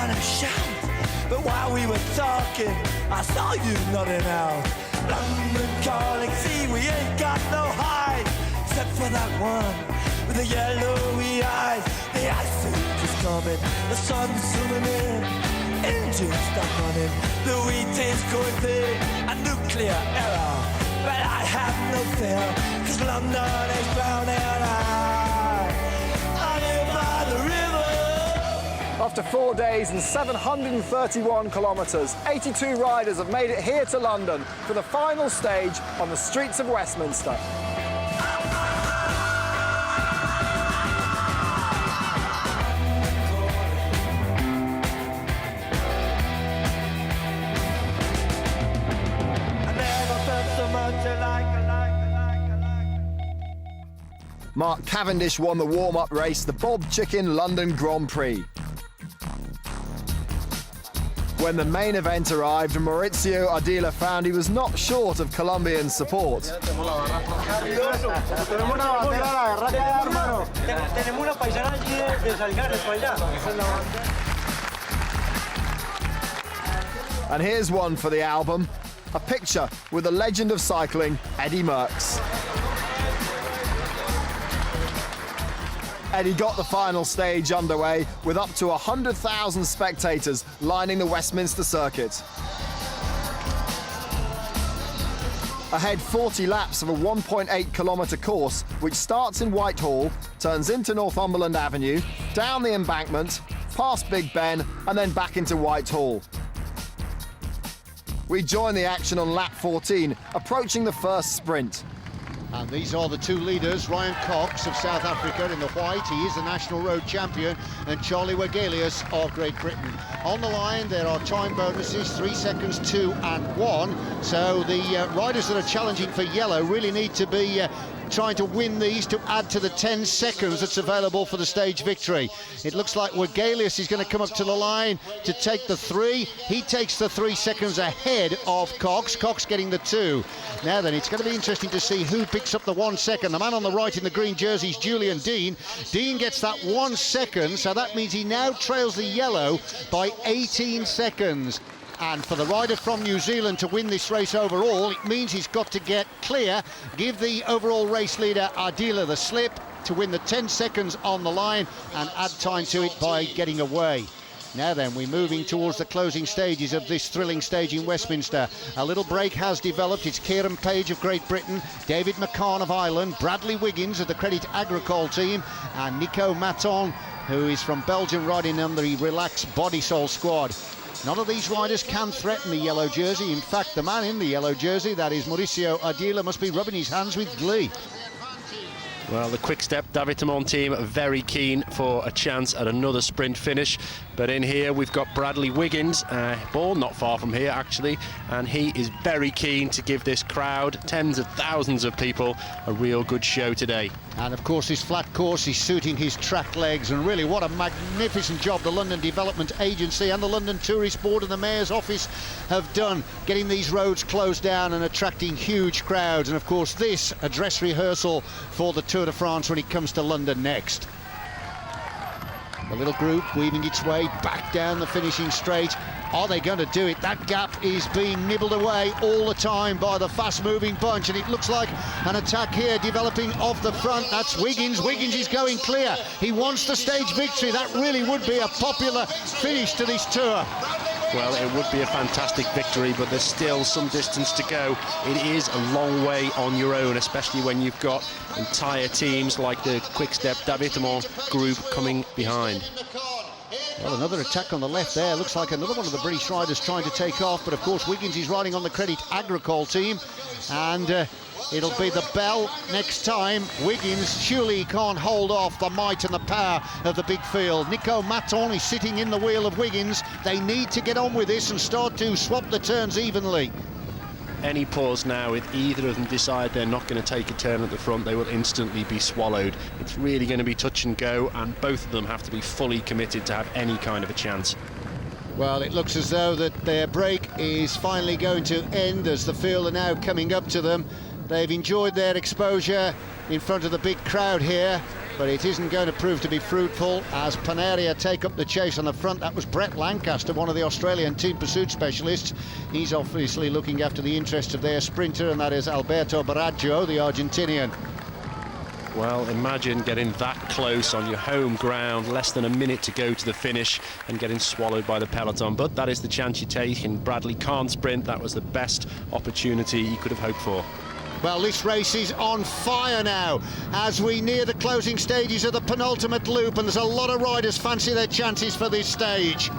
wanna shout, but while we were talking, I saw you nodding out. London calling, see we ain't got no hide, except for that one with the yellowy eyes. The ice age is coming, the sun's zooming in, engines stop running, the wheat is going big, a nuclear error. But I have no fear, 'cause London is drowning. I live by the river. After 4 days and 731 kilometres, 82 riders have made it here to London for the final stage on the streets of Westminster. Mark Cavendish won the warm-up race, the Bob Chicken London Grand Prix. When the main event arrived, Maurizio Ardila found he was not short of Colombian support. And here's one for the album, a picture with the legend of cycling, Eddie Merckx. Eddie got the final stage underway with up to 100,000 spectators lining the Westminster circuit. Ahead 40 laps of a 1.8 kilometre course, which starts in Whitehall, turns into Northumberland Avenue, down the embankment, past Big Ben, and then back into Whitehall. We join the action on lap 14, approaching the first sprint. And these are the two leaders, Ryan Cox of South Africa in the white, he is the national road champion, and Charlie Wegelius of Great Britain. On the line there are time bonuses, 3 seconds, 2 and 1, so the riders that are challenging for yellow really need to be trying to win these to add to the 10 seconds that's available for the stage victory. It looks like Wegelius is going to come up to the line to take the 3. He takes the 3 seconds ahead of Cox. Cox getting the 2. Now then, it's going to be interesting to see who picks up the 1 second. The man on the right in the green jersey is Julian Dean. Dean gets that 1 second, so that means he now trails the yellow by 18 seconds. And for the rider from New Zealand to win this race overall, it means he's got to get clear, give the overall race leader Ardila the slip to win the 10 seconds on the line and add time to it by getting away. Now then, we're moving towards the closing stages of this thrilling stage in Westminster. A little break has developed. It's Kieran Page of Great Britain, David McCann of Ireland, Bradley Wiggins of the Credit Agricole team, and Nico Maton, who is from Belgium, riding on the Relax Bodysoul squad. None of these riders can threaten the yellow jersey. In fact, the man in the yellow jersey, that is Maurizio Ardila, must be rubbing his hands with glee. Well, the Quick Step Davitamon team are very keen for a chance at another sprint finish. But in here, we've got Bradley Wiggins, born not far from here, actually, and he is very keen to give this crowd, tens of thousands of people, a real good show today. And of course, this flat course is suiting his track legs, and really what a magnificent job the London Development Agency and the London Tourist Board and the Mayor's Office have done, getting these roads closed down and attracting huge crowds. And of course, this a dress rehearsal for the Tour de France when it comes to London next. The little group weaving its way back down the finishing straight. Are they going to do it? That gap is being nibbled away all the time by the fast-moving bunch, and it looks like an attack here developing off the front. That's Wiggins. Wiggins is going clear. He wants the stage victory. That really would be a popular finish to this tour. Well, it would be a fantastic victory, but there's still some distance to go. It is a long way on your own, especially when you've got entire teams like the Quick Step Davitamon group coming behind. Well, another attack on the left there. Looks like another one of the British riders trying to take off, but of course Wiggins is riding on the Credit Agricole team, and it'll be the bell next time. Wiggins surely can't hold off the might and the power of the big field. Nico Maton is sitting in the wheel of Wiggins. They need to get on with this and start to swap the turns evenly. Any pause now, if either of them decide they're not going to take a turn at the front, they will instantly be swallowed. It's really going to be touch and go, and both of them have to be fully committed to have any kind of a chance. Well, it looks as though that their break is finally going to end as the field are now coming up to them. They've enjoyed their exposure in front of the big crowd here, but it isn't going to prove to be fruitful as Paneria take up the chase on the front. That was Brett Lancaster, one of the Australian team pursuit specialists. He's obviously looking after the interests of their sprinter, and that is Alberto Baraggio, the Argentinian. Well, imagine getting that close on your home ground, less than a minute to go to the finish, and getting swallowed by the peloton. But that is the chance you take, and Bradley can't sprint. That was the best opportunity he could have hoped for. Well, this race is on fire now as we near the closing stages of the penultimate loop, and there's a lot of riders fancy their chances for this stage.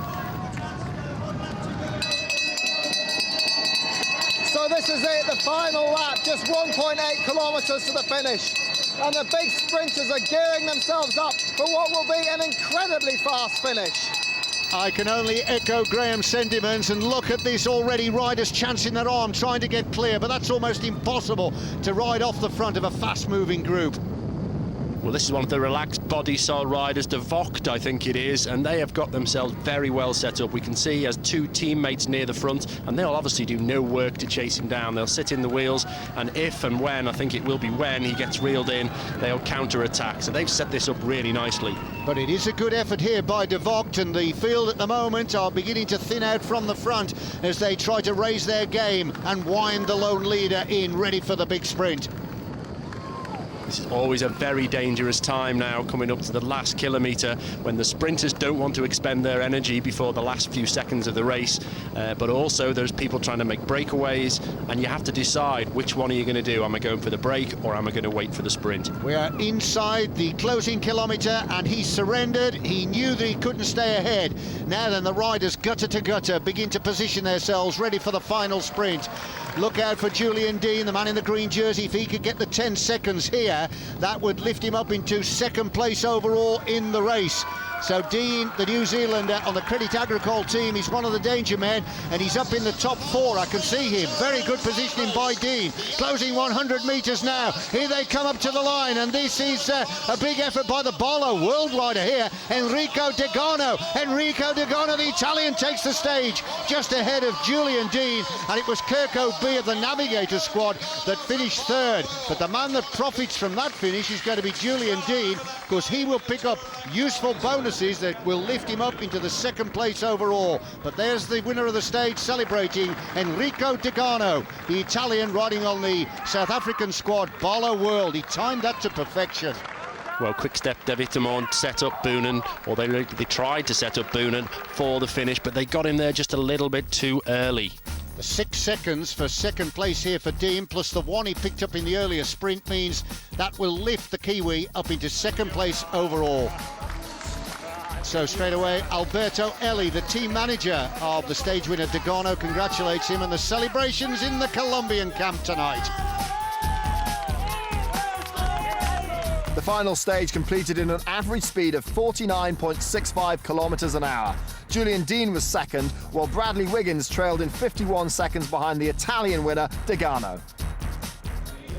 So this is it, the final lap, just 1.8 kilometres to the finish. And the big sprinters are gearing themselves up for what will be an incredibly fast finish. I can only echo Graham's sentiments, and look at this already, riders chancing their arm, trying to get clear, but that's almost impossible to ride off the front of a fast-moving group. Well, this is one of the relaxed body style riders, De Vocht, I think it is, and they have got themselves very well set up. We can see he has two teammates near the front, and they'll obviously do no work to chase him down. They'll sit in the wheels, and if and when, I think it will be when, he gets reeled in, they'll counter-attack. So they've set this up really nicely. But it is a good effort here by De Vocht, and the field at the moment are beginning to thin out from the front as they try to raise their game and wind the lone leader in, ready for the big sprint. This is always a very dangerous time now, coming up to the last kilometre, when the sprinters don't want to expend their energy before the last few seconds of the race, but also there's people trying to make breakaways, and you have to decide which one are you going to do. Am I going for the break, or am I going to wait for the sprint? We are inside the closing kilometre, and he surrendered. He knew that he couldn't stay ahead. Now then, the riders gutter to gutter begin to position themselves ready for the final sprint. Look out for Julian Dean, the man in the green jersey. If he could get the 10 seconds here, that would lift him up into second place overall in the race. So Dean, the New Zealander on the Credit Agricole team, is one of the danger men, and he's up in the top 4. I can see him. Very good positioning by Dean. Closing 100 metres now. Here they come up to the line, and this is a big effort by the Bolo world rider here, Enrico Degano. Enrico Degano, the Italian, takes the stage just ahead of Julian Dean, and it was Kirko B of the Navigator squad that finished third. But the man that profits from that finish is going to be Julian Dean, because he will pick up useful bonuses that will lift him up into the second place overall. But there's the winner of the stage celebrating, Enrico Degano, the Italian riding on the South African squad, Bolo World. He timed that to perfection. Well, Quick Step de Vitamont set up Boonen, or they tried to set up Boonen for the finish, but they got him there just a little bit too early. The 6 seconds for second place here for Dean, plus the 1 he picked up in the earlier sprint, means that will lift the Kiwi up into second place overall. So straight away, Alberto Elli, the team manager of the stage winner Degano, congratulates him, and the celebrations in the Colombian camp tonight. The final stage completed in an average speed of 49.65 kilometres an hour. Julian Dean was second, while Bradley Wiggins trailed in 51 seconds behind the Italian winner, Degano.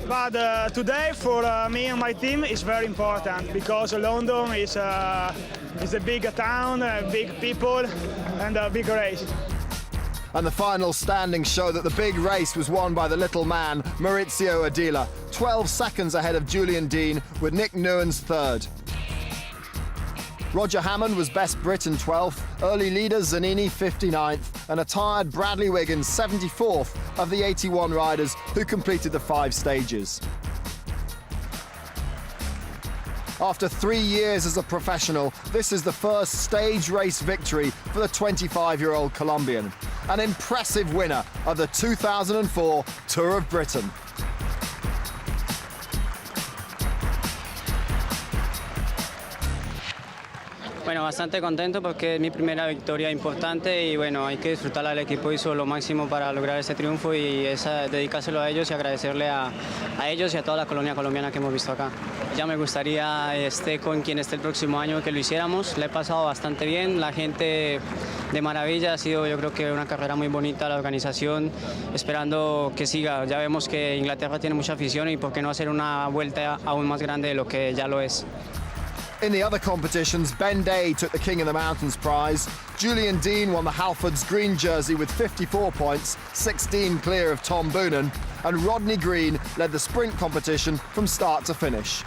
But today for me and my team is very important, because London is a big town, big people, and a big race. And the final standings show that the big race was won by the little man, Maurizio Adila, 12 seconds ahead of Julian Dean, with Nick Nguyen's third. Roger Hammond was best Brit in 12th, early leader Zanini 59th, and a tired Bradley Wiggins 74th of the 81 riders who completed the 5 stages. After 3 years as a professional, this is the first stage race victory for the 25-year-old Colombian, an impressive winner of the 2004 Tour of Britain. Bueno, bastante contento porque es mi primera victoria importante y bueno, hay que disfrutarla. El equipo hizo lo máximo para lograr este triunfo y es dedicárselo a ellos y agradecerle a ellos y a toda la colonia colombiana que hemos visto acá. Ya me gustaría con quien esté el próximo año que lo hiciéramos. Le he pasado bastante bien, la gente de maravilla, ha sido yo creo que una carrera muy bonita, la organización, esperando que siga. Ya vemos que Inglaterra tiene mucha afición y por qué no hacer una vuelta aún más grande de lo que ya lo es. In the other competitions, Ben Day took the King of the Mountains prize. Julian Dean won the Halfords green jersey with 54 points, 16 clear of Tom Boonen, and Rodney Green led the sprint competition from start to finish.